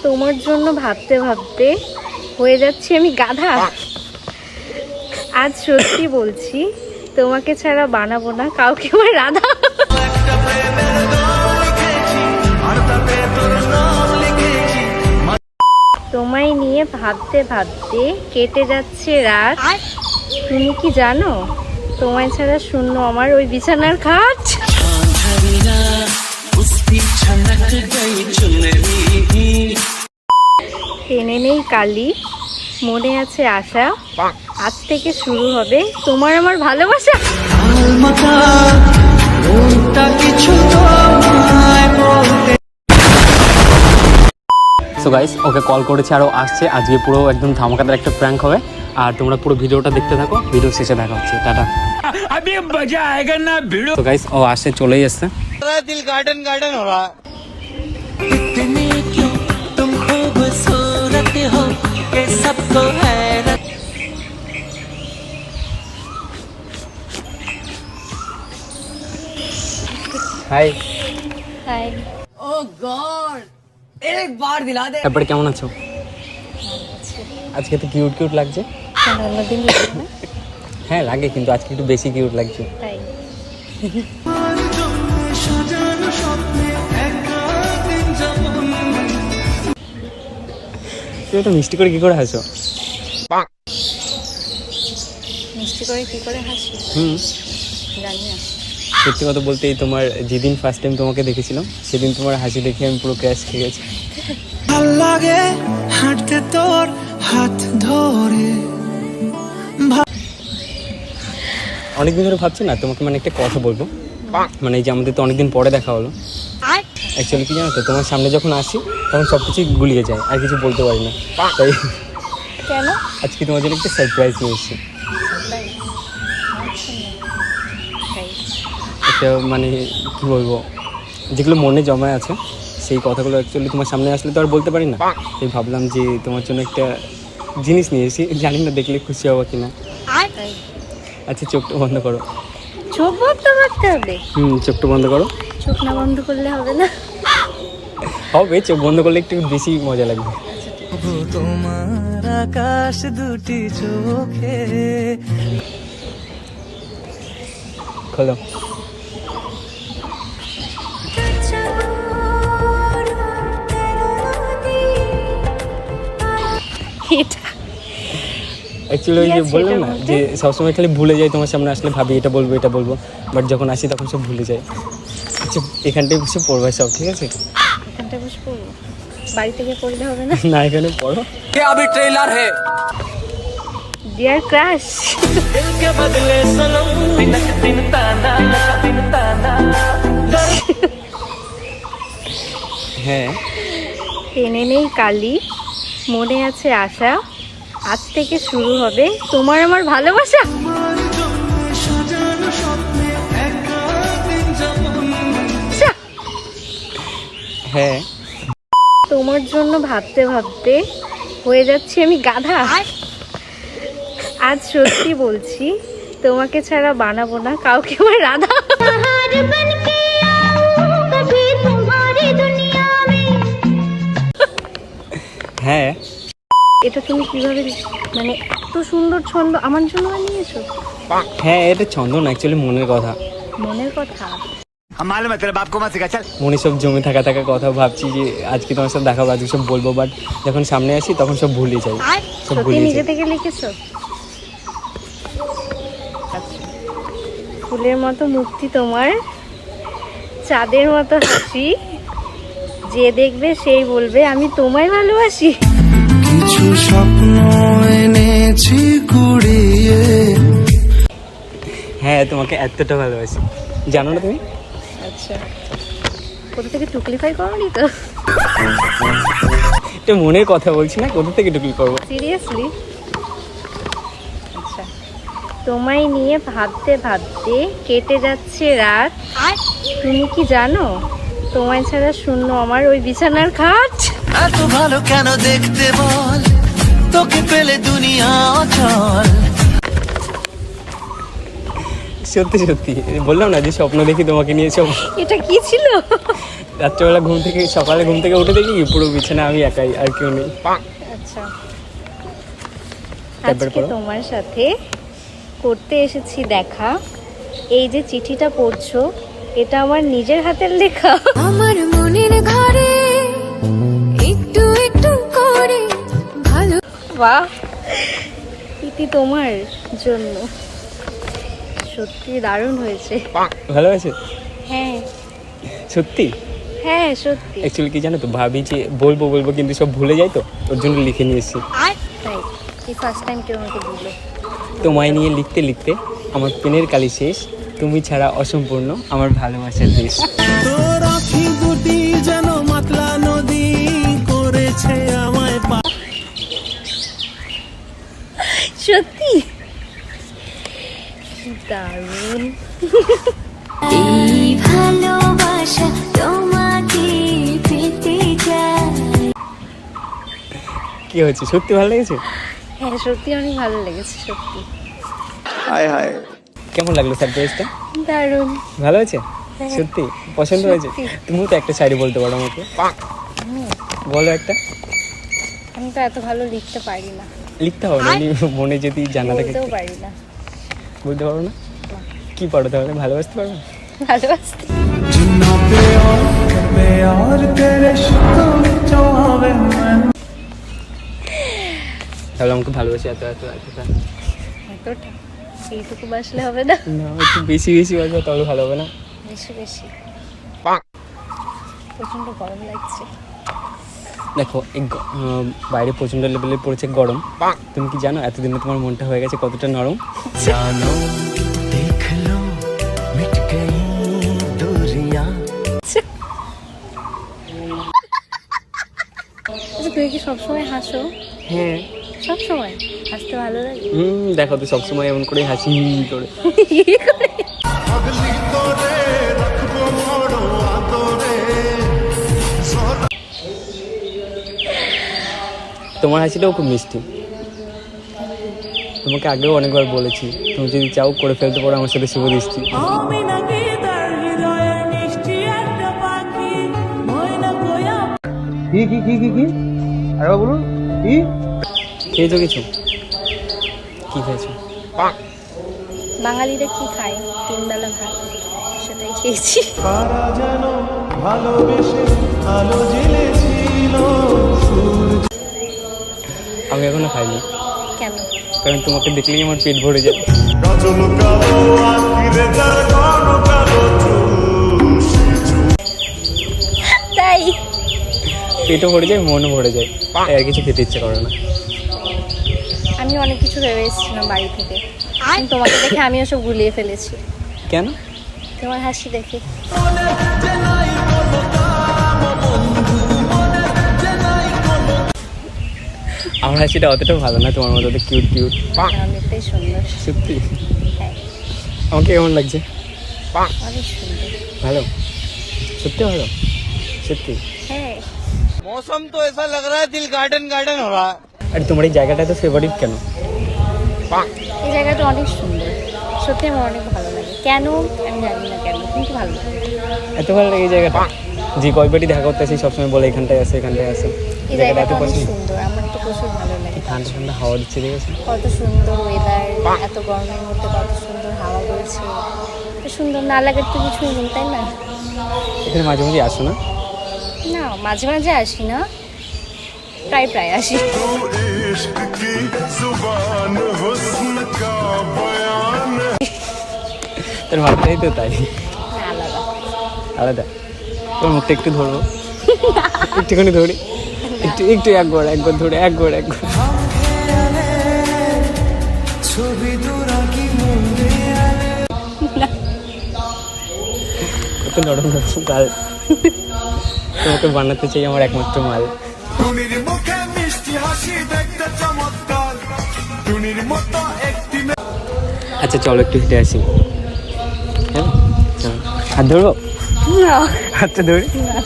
তোমার জন্য ভাবতে ভাবতে হয়ে যাচ্ছি আমি গাধা। আজ সত্যি বলছি, তোমাকে ছাড়া বানাবো না কাউকে আমার রাধা। তোমায় নিয়ে ভাবতে ভাবতে কেটে যাচ্ছে রাত। তুমি কি জানো, তোমায় ছাড়া শূন্য আমার ওই বিছানার খাট। টেনে নেই কালি, মনে আছে আশা, আজ থেকে শুরু হবে তোমার আমার ভালোবাসা। সো গাইস, ওকে কল করেছে আর ও আসছে। আজকে পুরো একদম ধামাকাদার একটা প্র্যাঙ্ক হবে, আর তোমরা পুরো ভিডিওটা দেখতে থাকো। ভিডিও শেষে দেখা হচ্ছে, টাটা। अभी मजा आएगा ना वीडियो। तो गाइस, ও আসছে, চলেই আসছে। दिल गार्डन गार्डन हो रहा। इतने क्यों तुम खूबसूरत हो कि सबको हैरत। High high. ओह गॉड, एक बार दिला दे। তারপরে কেমন আছো? আজকে তো কিউট কিউট লাগছে। অন্যদিন লাগে না? হ্যাঁ লাগে, কিন্তু আজকে একটু বেশি কিউট লাগছে। তাই তুই তো মিষ্টি করে কি করে হাসো? মিষ্টি করে কি করে হাসি জানি না। সত্যি কথা বলতে, এই তোমার যেদিন ফার্স্ট টাইম তোমাকে দেখেছিলাম সেদিন তোমার হাসি দেখে আমি পুরো ক্র্যাশ খেয়ে গেছি। ভাল লাগে হাঁটতে তোর হাত ধরে। অনেকদিন ধরে ভাবছি না তোমাকে মানে একটা কথা বলবো, মানে এই যে আমাদের তো অনেকদিন পরে দেখা হলো। অ্যাকচুয়ালি কি জানো তো, তোমার সামনে যখন আসি তখন সব কিছুই গুলিয়ে যায়, আর কিছু বলতে পারি না। তাই কেন? আজকে তোমার জন্য একটা সারপ্রাইজ নিয়ে এসেছি। একটা মানে কি বলবো, যেগুলো মনে জমা আছে সেই কথাগুলো অ্যাকচুয়ালি তোমার সামনে আসলে তো আর বলতে পারি না। তাই ভাবলাম যে তোমার জন্য একটা জিনিস নিয়ে এসেছি, জানি না দেখলে খুশি হবো কিনা। আচ্ছা, চোখটা বন্ধ করো। চোখ বন্ধ করতে হবে? চোখটা বন্ধ করো। চোখ না বন্ধ করলে হবে না? হবে, চোখ বন্ধ করলে একটু বেশি মজা লাগবে। তোমার আকাশ দুটি চোখে। খোলো। এটা অ্যাকচুয়ালি ওই যে বললাম না যে সবসময় খালি ভুলে যাই, তোমার সামনে আসলে ভাবি এটা বলবো এটা বলবো, বাট যখন আসি তখন সব ভুলে যাই। আচ্ছা, এখানটায় বসে পড়বে সব, ঠিক আছে? এখানটায় বসে পড়বো? বাড়ি থেকে পড়লে হবে না? না, এখানে পড়ো। ये अभी ट्रेलर है। Dear crush. दिल के बदले सनम दिनक दिन ताना दिन ताना। হ্যাঁ, টেনে নেই কালি, মনে আছে আশা, আজ থেকে শুরু হবে তোমার আমার ভালোবাসা। হ্যাঁ, তোমার জন্য ভাবতে ভাবতে হয়ে যাচ্ছি আমি গাধা। আজ সত্যি বলছি, তোমাকে ছাড়া বানাবো না কাউকে আমার রাধা। হ্যাঁ, এটা তুমি কিভাবে, মানে এত সুন্দর ছন্দ আমার জন্য বানিয়েছো? হ্যাঁ, এটা ছন্দ না, অ্যাকচুয়ালি মনের কথা। মনের কথা? हम मालूम है तेरे बाप को मत सिखा चल। মনে সব জমে থাকা কথা ভাবছি যে আজকে তোমার সাথে দেখাবো, আজকে সব বলবো, বাট যখন সামনে আসি তখন সব ভুলে যাই, সব সত্যি ভুলে নিজে যাই। থেকে লিখেছো? ফুলের মতো মুক্তি তোমার, চাঁদের মতো হাসি, যে দেখবে সেই বলবে আমি তোমায় ভালোবাসি। কিছু স্বপ্ন এনেছি কুড়িয়ে। হ্যাঁ, তোমাকে এতটা ভালোবাসি, জানো না তুমি? আচ্ছা, কোথা থেকে টুকলিফাই করনি তো? এটা মনের কথা বলছি না, কোথা থেকে টুকলি করবো? সিরিয়াসলি? আচ্ছা, তোমায় নিয়ে ভাবতে ভাবতে কেটে যাচ্ছে রাত। তুমি কি জানো, তোমায় ছাড়া শূন্য আমার ওই বিছানার খাট। এত ভালো কেন দেখতে বল, তোকে পেলে দুনিয়া অচল। সত্যি সত্যি বললাম না যে স্বপ্ন দেখি তোমাকে নিয়ে সব। এটা কি ছিল? রাত্রেবেলা সকালে ঘুম থেকে উঠে দেখি পুরো বিছানা আমি একাই, আর কেউ নেই। আচ্ছা, তারপরে আজকে পড়ো। তোমার সাথে করতে এসেছি দেখা। এই যে চিঠিটা পড়ছো, এটা আমার নিজের হাতের লেখা। আমার মনের ঘরে একটু একটু করে ভালো বাহ, ইতি তোমার জন্য। সত্যি দারুণ হয়েছে। ভালো আছে হ্যাঁ সত্যি। হ্যাঁ সত্যি। অ্যাকচুয়ালি কি জানো তো, ভাবি যে বলবো কিন্তু সব ভুলে যাই, তো ওর জন্য লিখে নিয়ে এসেছি। তাই এই ফার্স্ট টাইম কেউ আমাকে দিল। তোমায় নিয়ে লিখতে লিখতে আমার পেনের কালি শেষ, তুমি ছাড়া অসম্পূর্ণ আমার ভালোবাসার দেশ। তোর আখি দুটি যেন মাতলা নদী করেছে আমায় সত্যি দারুণ। এই ভালোবাসা তোমাকে পেতে চাই। কি হয়েছে, সত্যি ভালো লেগেছে? হ্যাঁ সত্যি অনেক ভালো লেগেছে, সত্যি हाय हाय কেমন লাগলো সারপ্রাইজটা? দারুণ। ভালো হয়েছে? হ্যাঁ। সত্যি পছন্দ হয়েছে? সত্যি। তুমিও তো একটা শাড়ি বলতে পারো আমাকে, বলো একটা। আমি তো এত ভালো লিখতে পারি না, লিখতে হবে না, মনে যদি জানা থাকে। বলতেও পারি না। বলতে পারো না? কি পারো তাহলে, ভালোবাসতে পারো না? ভালোবাসতে তাহলে আমাকে ভালোবাসি এত এত এতটা এতটা, এইটুকু বাসলে হবে না, না, একটু বেশি বাজবে তাহলে ভালো হবে না? বেশি বেশি। প্রচন্ড গরম লাগছে। দেখো বাইরে প্রচন্ড লেভেলে পড়েছে গরম। তুমি কি জানো এতদিনে তোমার মনটা হয়ে গেছে কতটা নরম? জানো দেখ লো মিট গই दूरियां। আচ্ছা তুমি কি সবসময় হাসো? হ্যাঁ। সবসময় হাসতে ভালো লাগে? দেখো তো সবসময় এমন করে হাসি করে। তোমার হাসিটাও খুব মিষ্টি। তোমাকে আগেও অনেকবার বলেছি, তুমি যদি চাও করে ফেলতে পারো আমার সাথে শুভ দৃষ্টি। কি আরে বলুন কি খেয়েছো কিছু? কি খেয়েছো? বাঙালিরা কি খায়? 3 বেলা ভাত, সেটাই খেয়েছি। আমি এখনো খাইনি, কেন? কারণ তোমাকে দেখলেই আমার পেট ভরে যায়। তাই পেটও ভরে যায়, মনও ভরে যায়, তাই আর কিছু খেতে ইচ্ছে করে না। আমি অনেক কিছু ভেবে এসেছিলাম বাড়ি থেকে, কিন্তু তোমাকে দেখে আমিও সব গুলিয়ে ফেলেছি। কেন? তোমার হাসি দেখে। আমার হাসিটা অতটাও ভালো না, তোমার মতো কিউট অনেকটাই সুন্দর। সত্যি? হ্যাঁ আমাকে কেমন লাগছে? অনেক সুন্দর। ভালো? সত্যি ভালো? সত্যি? হ্যাঁ मौसम तो ऐसा लग रहा है दिल गार्डन गार्डन हो रहा है। আর তোমার এই জায়গাটা তো ফেভারিট কেন? এই জায়গাটা অনেক সুন্দর, সত্যি আমার অনেক ভালো লাগে। কেন আমি জানি না কেন, কিন্তু ভালো লাগে। এত ভালো লাগে এই জায়গাটা, যে কয়বারই দেখা করতে আসি সবসময় বলে এখানটায় আছে এখানটায় আছে। এই জায়গাটা এত জায়গাটা অনেক পছন্দ। সুন্দর, আমার তো প্রচুর ভালো লাগে। ঠান্ডা ঠান্ডা হাওয়া দিচ্ছে, দেখেছো? কত সুন্দর ওয়েদার, এত গরমের মধ্যে কত সুন্দর হাওয়া বইছে। এত সুন্দর না লাগার তো কিছুই নেই, তাই না? এখানে মাঝে মাঝে আসো না? না মাঝে মাঝে আসি না, প্রায় আসি। তোর ভাবটাই তো তাই, না আলাদা। আলাদা। তোর মুখটা একটু ধরবো, একটুখানি ধরি, একটু একবার ধরে একবার ছবি তোরা কি মনে কত নরম গাল। তোমাকে বানাতে চাই আমার একমাত্র মাল। টুনির মুখে মিষ্টি হাসি দেখতে চমৎকার, টুনির মতো একটি আচ্ছা চলো একটু হেঁটে আসি। হ্যাঁ চলো, হাত ধরবো? না হাতটা ধরি। না